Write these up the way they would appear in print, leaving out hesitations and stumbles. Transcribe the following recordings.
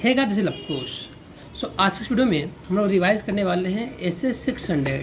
है this is लफकोश। सो आज की इस वीडियो में हम लोग रिवाइज करने वाले हैं SS 600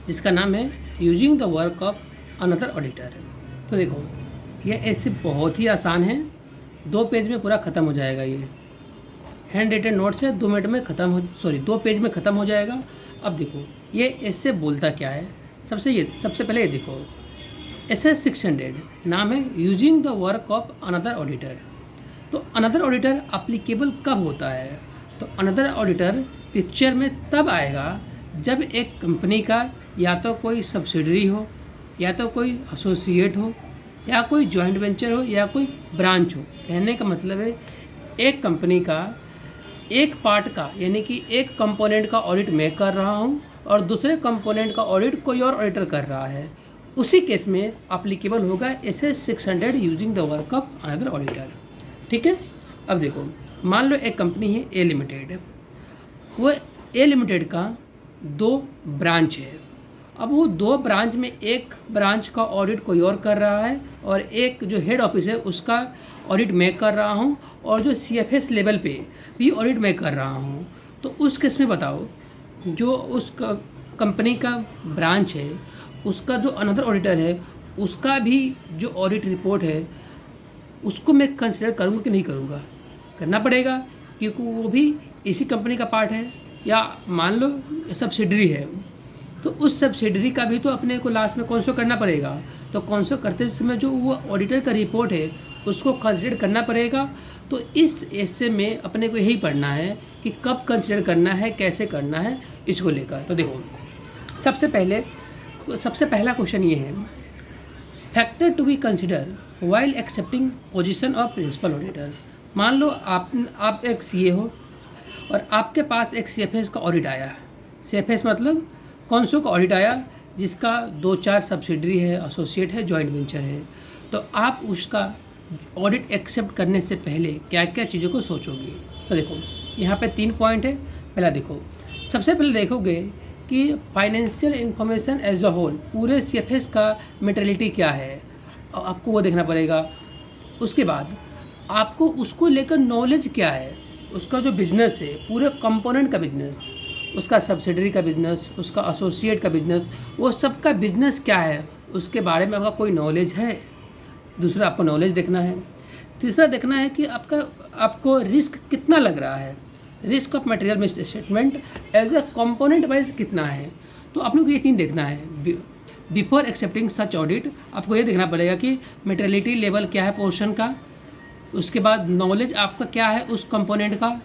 जिसका नाम है using the work of another auditor. तो देखो ये ऐसे बहुत ही आसान है, 2 पेज में पूरा ख़त्म हो जाएगा। ये हैंड रिटन नोट्स है, 2 मिनट में ख़त्म हो 2 पेज में ख़त्म हो जाएगा। अब देखो ये ऐसे बोलता क्या है। सबसे पहले ये देखो SS 600 नाम है using the work of another auditor. तो अनदर ऑडिटर अप्लीकेबल कब होता है? तो अनदर ऑडिटर पिक्चर में तब आएगा जब एक कंपनी का या तो कोई सब्सिडरी हो, या तो कोई एसोसिएट हो, या कोई जॉइंट वेंचर हो, या कोई ब्रांच हो। कहने का मतलब है एक कंपनी का एक पार्ट का यानी कि एक कंपोनेंट का ऑडिट मैं कर रहा हूँ और दूसरे कंपोनेंट का ऑडिट कोई और ऑडिटर कर रहा है। उसी केस में अप्लीकेबल होगा SS 600 using the work of another auditor. ठीक है। अब देखो मान लो एक कंपनी है A लिमिटेड। वो A लिमिटेड का 2 ब्रांच है। अब वो 2 ब्रांच में एक ब्रांच का ऑडिट कोई और कर रहा है और एक जो हेड ऑफिस है उसका ऑडिट मैं कर रहा हूँ और जो CFS लेवल पे भी ऑडिट मैं कर रहा हूँ। तो उस केस में बताओ जो उस कंपनी का ब्रांच है उसका जो अनदर ऑडिटर है उसका भी जो ऑडिट रिपोर्ट है उसको मैं कंसिडर करूँगा कि नहीं करूँगा? करना पड़ेगा, क्योंकि वो भी इसी कंपनी का पार्ट है। या मान लो सब्सिडरी है तो उस सब्सिडरी का भी तो अपने को लास्ट में कौन सो करना पड़ेगा। तो कौन सो करते समय जो वो ऑडिटर का रिपोर्ट है उसको कंसिडर करना पड़ेगा। तो इस ऐसे में अपने को यही पढ़ना है कि कब कंसिडर करना है, कैसे करना है, इसको लेकर। तो देखो सबसे पहला क्वेश्चन ये है, factor to be consider while accepting position of principal auditor. मान लो आप एक CA हो और आपके पास एक CFS का ऑडिट आया। CFS मतलब कौन सो का ऑडिट आया जिसका 2-4 सब्सिडरी है, एसोसिएट है, जॉइंट वेंचर है। तो आप उसका ऑडिट एक्सेप्ट करने से पहले क्या क्या चीज़ों को सोचोगे? तो देखो यहाँ पे 3 पॉइंट है। पहला देखो, सबसे पहले देखोगे कि financial information as a whole पूरे CFS का मेटेरियलिटी क्या है, आपको वो देखना पड़ेगा। उसके बाद आपको उसको लेकर नॉलेज क्या है, उसका जो बिजनेस है पूरे कंपोनेंट का बिजनेस, उसका सब्सिडरी का बिजनेस, उसका एसोसिएट का बिजनेस, वो सब का बिजनेस क्या है उसके बारे में आपका कोई नॉलेज है। दूसरा आपको नॉलेज देखना है। तीसरा देखना है कि आपको रिस्क कितना लग रहा है, risk of material misstatement as a component wise कितना है। तो आप लोग को ये 3 देखना है। बिफोर एक्सेप्टिंग सच ऑडिट आपको ये देखना पड़ेगा कि मटेरियलिटी लेवल क्या है पोर्शन का, उसके बाद नॉलेज आपका क्या है उस कंपोनेंट का,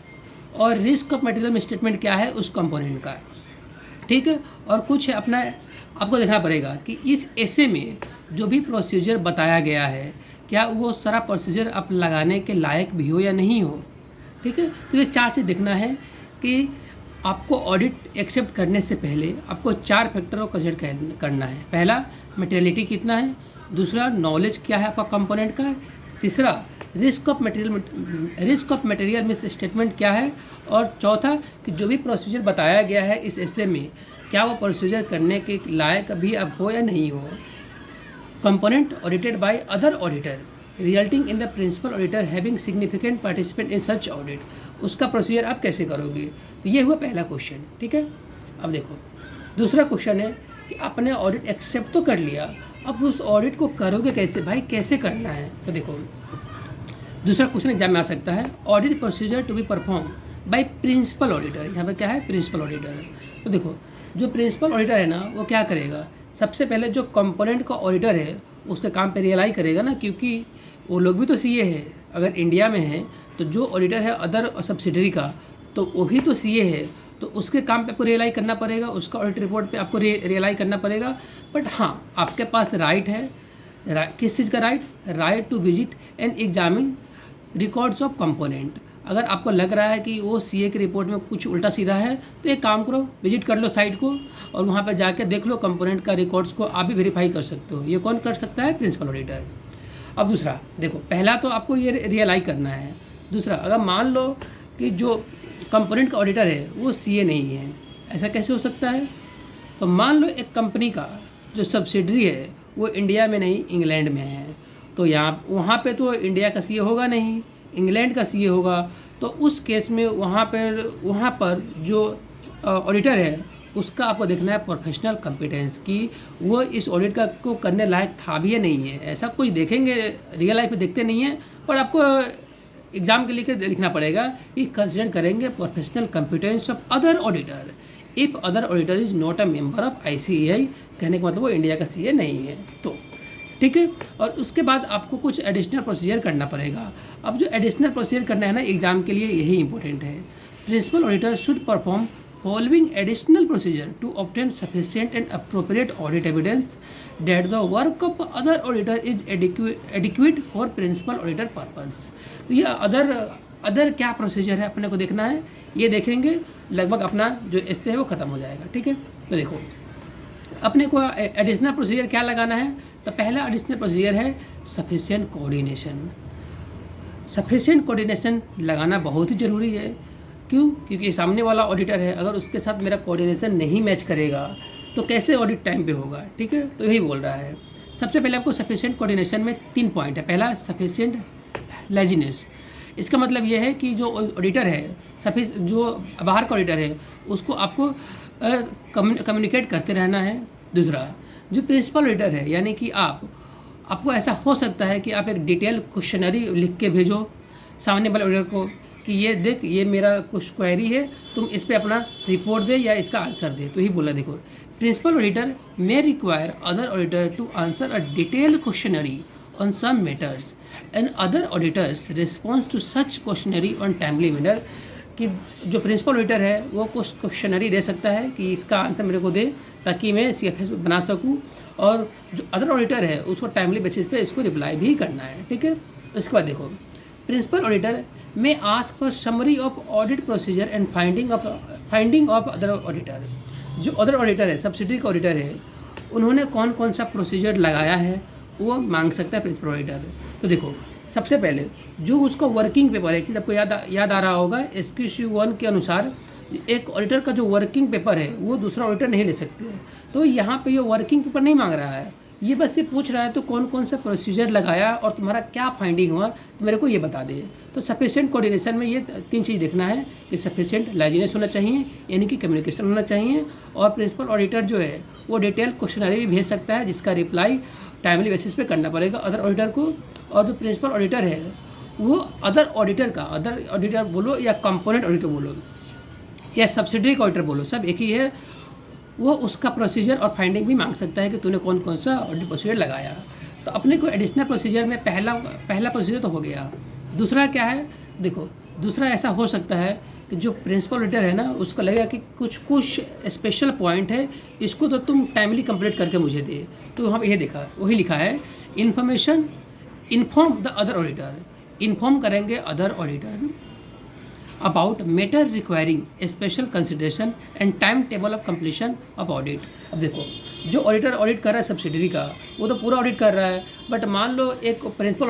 और risk of material miss statement क्या है उस कंपोनेंट का। ठीक है। और कुछ अपना आपको देखना पड़ेगा कि इस ऐसे में जो भी प्रोसीजर बताया गया है क्या वो सारा प्रोसीजर आप लगाने के लायक भी हो या नहीं हो। ठीक है। तो ये 4 चीज़ देखना है कि आपको ऑडिट एक्सेप्ट करने से पहले आपको 4 फैक्टरों को कंसिडर करना है। पहला मटेरियलिटी कितना है, दूसरा नॉलेज क्या है आपका कंपोनेंट का, तीसरा risk of material miss statement क्या है, और चौथा कि जो भी प्रोसीजर बताया गया है इस ऐसे में क्या वो प्रोसीजर करने के लायक भी अब हो या नहीं हो। Component audited by other auditor resulting in the principal auditor having significant participant in such audit, उसका प्रोसीजर आप कैसे करोगे। तो ये हुआ पहला क्वेश्चन। ठीक है। अब देखो दूसरा क्वेश्चन है कि आपने ऑडिट एक्सेप्ट तो कर लिया, अब उस ऑडिट को करोगे कैसे भाई, कैसे करना है। तो देखो दूसरा क्वेश्चन एग्जाम में आ सकता है, audit procedure to be perform by principal auditor. यहाँ पे क्या है, प्रिंसिपल ऑडिटर। तो देखो जो प्रिंसिपल ऑडिटर है ना वो क्या करेगा, सबसे पहले जो कंपोनेंट का ऑडिटर है उसके काम पे रियलाई करेगा ना, क्योंकि वो लोग भी तो CA है। अगर इंडिया में है तो जो ऑडिटर है अदर सब्सिडरी का तो वो भी तो CA है, तो उसके काम पे आपको रियलाई करना पड़ेगा, उसका ऑडिट रिपोर्ट पे आपको रियलाई करना पड़ेगा। बट हाँ आपके पास राइट है, किस चीज़ का right to visit and examine records of component. अगर आपको लग रहा है कि वो CA की रिपोर्ट में कुछ उल्टा सीधा है तो एक काम करो, विजिट कर लो साइट को और वहाँ पर जाके देख लो कंपोनेंट का रिकॉर्ड्स को, आप भी वेरीफाई कर सकते हो। ये कौन कर सकता है, प्रिंसिपल ऑडिटर। अब दूसरा देखो, पहला तो आपको ये रियलाई करना है। दूसरा अगर मान लो कि जो कंपोनेंट का ऑडिटर है वो CA नहीं है, ऐसा कैसे हो सकता है। तो मान लो एक कंपनी का जो सब्सिडरी है वो इंडिया में नहीं इंग्लैंड में है, तो वहाँ पे तो इंडिया का CA होगा नहीं, इंग्लैंड का CA होगा। तो उस केस में वहाँ पर जो ऑडिटर है उसका आपको देखना है प्रोफेशनल कॉम्पिटेंस कि वो इस ऑडिट का को करने लायक था भी या नहीं है। ऐसा कुछ देखेंगे, रियल लाइफ में देखते नहीं है, पर आपको एग्जाम के लिए लिखना पड़ेगा कि कंसिडर करेंगे professional competence of other auditor if other auditor is not a member of ICAI। कहने का मतलब वो इंडिया का CA नहीं है। तो ठीक है, और उसके बाद आपको कुछ एडिशनल प्रोसीजर करना पड़ेगा। अब जो एडिशनल प्रोसीजर करना है ना एग्जाम के लिए, यही इंपॉर्टेंट है। Principal auditor should perform following additional procedure to obtain sufficient and appropriate audit evidence that the work of other auditor is adequate for principal auditor purpose। तो ये अदर क्या प्रोसीजर है अपने को देखना है, ये देखेंगे लगभग अपना जो इससे है वो ख़त्म हो जाएगा। ठीक है, तो देखो अपने को एडिशनल प्रोसीजर क्या लगाना है। तो पहला एडिशनल प्रोसीजर है सफिशिएंट कोऑर्डिनेशन। सफिशिएंट कोऑर्डिनेशन लगाना बहुत ही ज़रूरी है। क्यों? क्योंकि सामने वाला ऑडिटर है, अगर उसके साथ मेरा कोऑर्डिनेशन नहीं मैच करेगा तो कैसे ऑडिट टाइम पे होगा। ठीक है, तो यही बोल रहा है। सबसे पहले आपको सफिशिएंट कोऑर्डिनेशन में 3 पॉइंट है। पहला सफिशिएंट लेजिनेस। इसका मतलब ये है कि जो ऑडिटर है जो बाहर का ऑडिटर है उसको आपको कम्युनिकेट करते रहना है। दूसरा जो प्रिंसिपल ऑडिटर है यानी कि आपको ऐसा हो सकता है कि आप एक डिटेल क्वेश्चनरी लिख के भेजो सामने वाले ऑडिटर को कि ये देख ये मेरा कुछ क्वेरी है, तुम इस पे अपना रिपोर्ट दे या इसका आंसर दे। तो ही बोला देखो principal auditor may require other auditor to answer a detailed questionnaire on some matters and other auditors response to such questionnaire on timely manner. कि जो प्रिंसिपल ऑडिटर है वो कुछ क्वेश्चनरी दे सकता है कि इसका आंसर मेरे को दे ताकि मैं CFS बना सकूँ, और जो अदर ऑडिटर है उसको टाइमली बेसिस पे इसको रिप्लाई भी करना है। ठीक है, उसके बाद देखो प्रिंसिपल ऑडिटर में ask for summary of audit procedure and finding of other auditor. जो अदर ऑडिटर है सब्सिडरी का ऑडिटर है उन्होंने कौन कौन सा प्रोसीजर लगाया है वो मांग सकता है प्रिंसिपल ऑडिटर। तो देखो सबसे पहले जो उसका वर्किंग पेपर है, एक चीज़ आपको याद आ रहा होगा SQC 1 के अनुसार एक ऑडिटर का जो वर्किंग पेपर है वो दूसरा ऑडिटर नहीं ले सकते। तो यहाँ पे ये वर्किंग पेपर नहीं मांग रहा है, ये बस ये पूछ रहा है तो कौन कौन सा प्रोसीजर लगाया और तुम्हारा क्या फाइंडिंग हुआ तो मेरे को ये बता दे। तो सफिशिएंट कोऑर्डिनेशन में ये 3 चीज़ देखना है कि सफिशिएंट लाइजनेस होना चाहिए यानी कि कम्युनिकेशन होना चाहिए, और प्रिंसिपल ऑडिटर जो है वो डिटेल क्वेश्चनरी भी भेज सकता है जिसका रिप्लाई टाइमली बेसिस पे करना पड़ेगा अदर ऑडिटर को। और जो प्रिंसिपल ऑडिटर है वो अदर ऑडिटर बोलो या कंपोनेंट ऑडिटर बोलो या सब्सिडरी का ऑडिटर बोलो, सब एक ही है, वो उसका प्रोसीजर और फाइंडिंग भी मांग सकता है कि तूने कौन कौन सा ऑडिट प्रोसीजर लगाया। तो अपने को एडिशनल प्रोसीजर में पहला प्रोसीजर तो हो गया। दूसरा क्या है, देखो दूसरा ऐसा हो सकता है कि जो प्रिंसिपल ऑडिटर है ना उसको लगेगा कि कुछ स्पेशल पॉइंट है इसको तो तुम टाइमली कंप्लीट करके मुझे दे। तो हम ये वही लिखा है inform the other auditor. Inform करेंगे other auditor about matter requiring special consideration and time table of completion of audit. अब देखो जो ऑडिटर ऑडिट कर रहा है सब्सिडरी का वो तो पूरा ऑडिट कर रहा है, बट मान लो एक प्रिंसिपल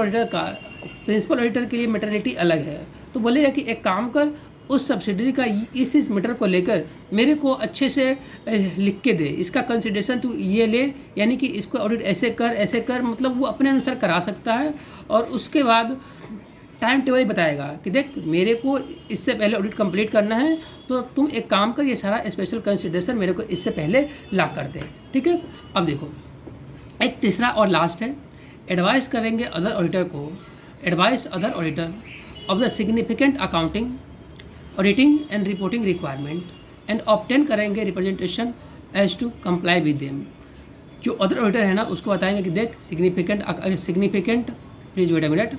ऑडिटर के लिए मैटरनिटी अलग है तो बोलेगा कि एक काम कर उस सब्सिडरी का इस मैटर को लेकर मेरे को अच्छे से लिख के दे, इसका कंसिडरेशन तू ये ले, यानी कि इसको ऑडिट ऐसे कर, मतलब वो अपने अनुसार करा सकता है। और उसके बाद टाइम टेबल ही बताएगा कि देख मेरे को इससे पहले ऑडिट कंप्लीट करना है तो तुम एक काम कर ये सारा स्पेशल कंसिडरेशन मेरे को इससे पहले ला कर दे। ठीक है, अब देखो एक तीसरा और लास्ट है, एडवाइस करेंगे अदर ऑडिटर को, advise other auditor of the significant accounting auditing and reporting requirement and obtain करेंगे representation as to comply with them. जो अदर ऑडिटर है ना उसको बताएंगे कि देख significant please wait a minute,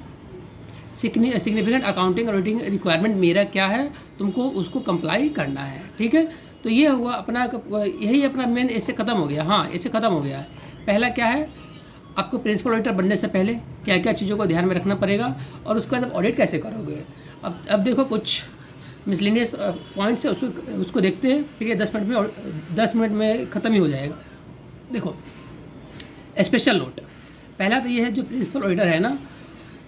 significant accounting auditing requirement मेरा क्या है तुमको उसको कंप्लाई करना है। ठीक है, तो ये हुआ अपना, यही अपना मेन ऐसे ख़त्म हो गया। हाँ ऐसे ख़त्म हो गया। पहला क्या है, आपको प्रिंसिपल ऑडिटर बनने से पहले क्या क्या चीज़ों को ध्यान में रखना पड़ेगा और उसके बाद आप ऑडिट कैसे करोगे। अब देखो कुछ मिसलिनियस पॉइंट्स है उसको देखते हैं, फिर ये 10 मिनट में ख़त्म ही हो जाएगा। देखो स्पेशल नोट, पहला तो ये है जो प्रिंसिपल ऑडिटर है ना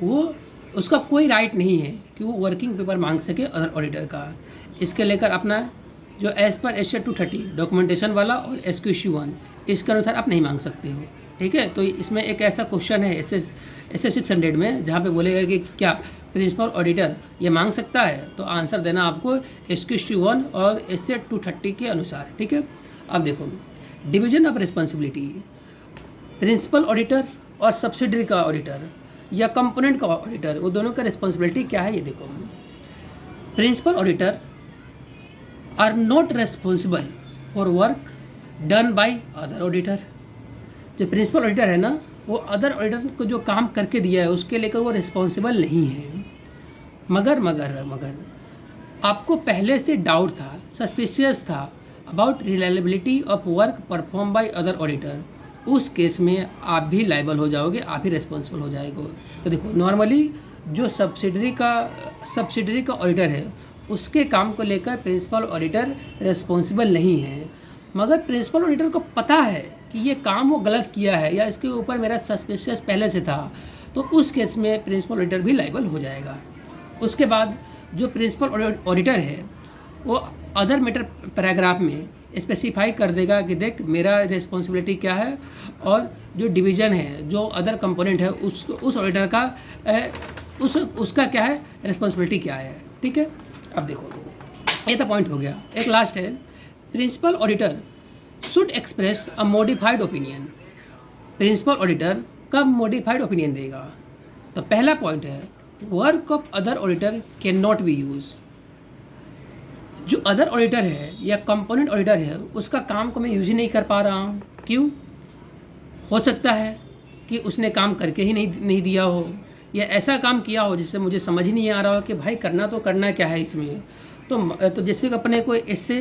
वो उसका कोई राइट नहीं है कि वो वर्किंग पेपर मांग सके अदर ऑडिटर का। इसके लेकर अपना जो एज़ पर एस 230 डॉक्यूमेंटेशन वाला और SQC 1 इसके अनुसार आप नहीं मांग सकते हो। ठीक है, तो इसमें एक ऐसा क्वेश्चन है SS 600 में जहाँ पे बोलेगा कि क्या प्रिंसिपल ऑडिटर ये मांग सकता है? तो आंसर देना आपको SQ1 और SC 230 के अनुसार, ठीक है। अब देखो division of responsibility, principal auditor और सब्सिडरी का ऑडिटर या कंपोनेंट का ऑडिटर, वो दोनों का रिस्पॉन्सिबिलिटी क्या है ये देखो। Principal auditor are not responsible for work done by other auditor. जो प्रिंसिपल ऑडिटर है ना, वो अदर ऑडिटर को जो काम करके दिया है उसके लेकर वो रिस्पॉन्सिबल नहीं है। मगर आपको पहले से डाउट था, सस्पिशियस था about reliability of work perform by other auditor, उस केस में आप भी लायबल हो जाओगे, आप ही रिस्पॉन्सिबल हो जाएगा। तो देखो नॉर्मली जो सब्सिडरी का ऑडिटर है उसके काम को लेकर प्रिंसिपल ऑडिटर रिस्पॉन्सिबल नहीं है। मगर प्रिंसिपल ऑडिटर को पता है कि ये काम वो गलत किया है या इसके ऊपर मेरा सस्पिशियस पहले से था, तो उस केस में प्रिंसिपल ऑडिटर भी लायबल हो जाएगा। उसके बाद जो प्रिंसिपल ऑडिटर है वो अदर मैटर पैराग्राफ में स्पेसिफाई कर देगा कि देख मेरा रिस्पॉन्सिबिलिटी क्या है और जो डिवीज़न है, जो अदर कंपोनेंट है, उस ऑडिटर का उसका क्या है, रिस्पॉन्सिबिलिटी क्या है, ठीक है। अब देखो ये तो पॉइंट हो गया। एक लास्ट है, principal auditor should express a modified opinion. Principal auditor कब मॉडिफाइड ओपिनियन देगा? तो पहला पॉइंट है work of other auditor can not be use. जो अदर ऑडिटर है या कंपोनेंट ऑडिटर है उसका काम को मैं यूज ही नहीं कर पा रहा हूँ। क्यों? हो सकता है कि उसने काम करके ही नहीं दिया हो, या ऐसा काम किया हो जिससे मुझे समझ ही नहीं आ रहा हो कि भाई करना क्या है इसमें। तो जैसे अपने को इससे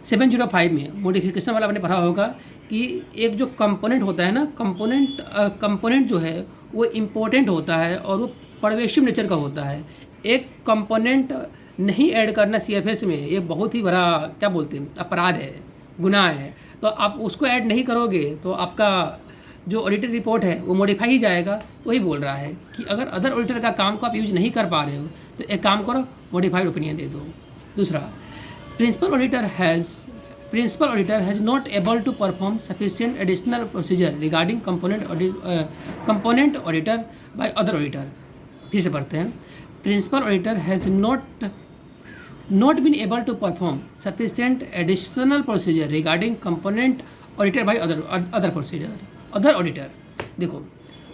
705 में मॉडिफिकेशन वाला आपने पढ़ा होगा कि एक जो कंपोनेंट होता है ना, कंपोनेंट जो है वो इम्पोर्टेंट होता है और वो परवेशिव नेचर का होता है। एक कंपोनेंट नहीं ऐड करना CFS में ये बहुत ही बड़ा क्या बोलते हैं अपराध है, गुनाह है। तो आप उसको ऐड नहीं करोगे तो आपका जो ऑडिटर रिपोर्ट है वो मॉडिफाई ही जाएगा। वही बोल रहा है कि अगर अदर ऑडिटर का काम को आप यूज नहीं कर पा रहे हो तो एक काम करो, मॉडिफाइड ओपिनियन दे दो। दूसरा, principal auditor has not able to perform sufficient additional procedure regarding component auditor by other auditor. फिर से पढ़ते हैं, principal auditor has not been able to perform sufficient additional procedure regarding component auditor by other auditor. देखो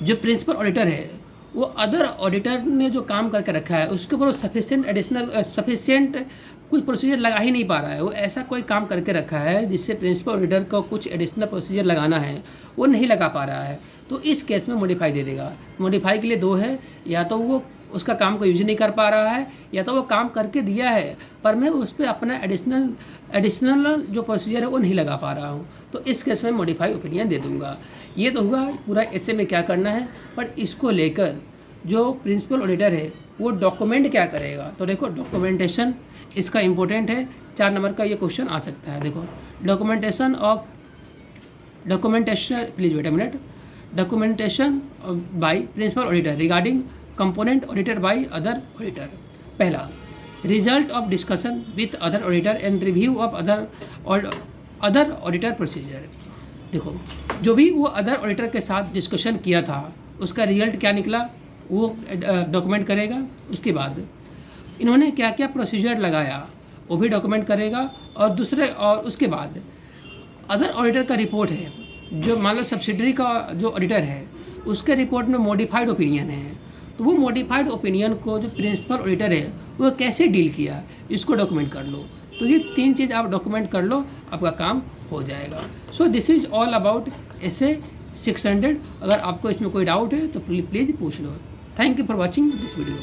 जो principal auditor है वो other auditor ने जो काम करके रखा है उसके ऊपर सफिशिएंट कुछ प्रोसीजर लगा ही नहीं पा रहा है। वो ऐसा कोई काम करके रखा है जिससे प्रिंसिपल ऑडिटर को कुछ एडिशनल प्रोसीजर लगाना है वो नहीं लगा पा रहा है, तो इस केस में मॉडिफाई दे देगा। मॉडिफाई के लिए दो है, या तो वो उसका काम को यूज नहीं कर पा रहा है, या तो वो काम करके दिया है पर मैं उस पर अपना एडिशनल जो प्रोसीजर है वो नहीं लगा पा रहा हूँ, तो इस केस में मॉडिफाई ओपिनियन दे दूँगा। ये तो हुआ पूरा ऐसे में क्या करना है, पर इसको लेकर जो प्रिंसिपल ऑडिटर है वो डॉक्यूमेंट क्या करेगा। तो देखो डॉक्यूमेंटेशन इसका इम्पोर्टेंट है, 4 नंबर का ये क्वेश्चन आ सकता है। देखो please wait a minute, documentation by principal auditor regarding component auditor by other auditor. पहला, result of discussion with other auditor and review of other auditor procedure. देखो जो भी वो अदर ऑडिटर के साथ डिस्कशन किया था उसका रिजल्ट क्या निकला वो डॉक्यूमेंट करेगा। उसके बाद इन्होंने क्या क्या प्रोसीजर लगाया वो भी डॉक्यूमेंट करेगा। और उसके बाद अदर ऑडिटर का रिपोर्ट है, जो मान लो सब्सिडरी का जो ऑडिटर है उसके रिपोर्ट में मॉडिफाइड ओपिनियन है, तो वो मॉडिफाइड ओपिनियन को जो प्रिंसिपल ऑडिटर है वो कैसे डील किया इसको डॉक्यूमेंट कर लो। तो ये 3 चीज़ आप डॉक्यूमेंट कर लो, आपका काम हो जाएगा। So this is all about essay 600। अगर आपको इसमें कोई डाउट है तो प्लीज़ पूछ लो। Thank you for watching this video.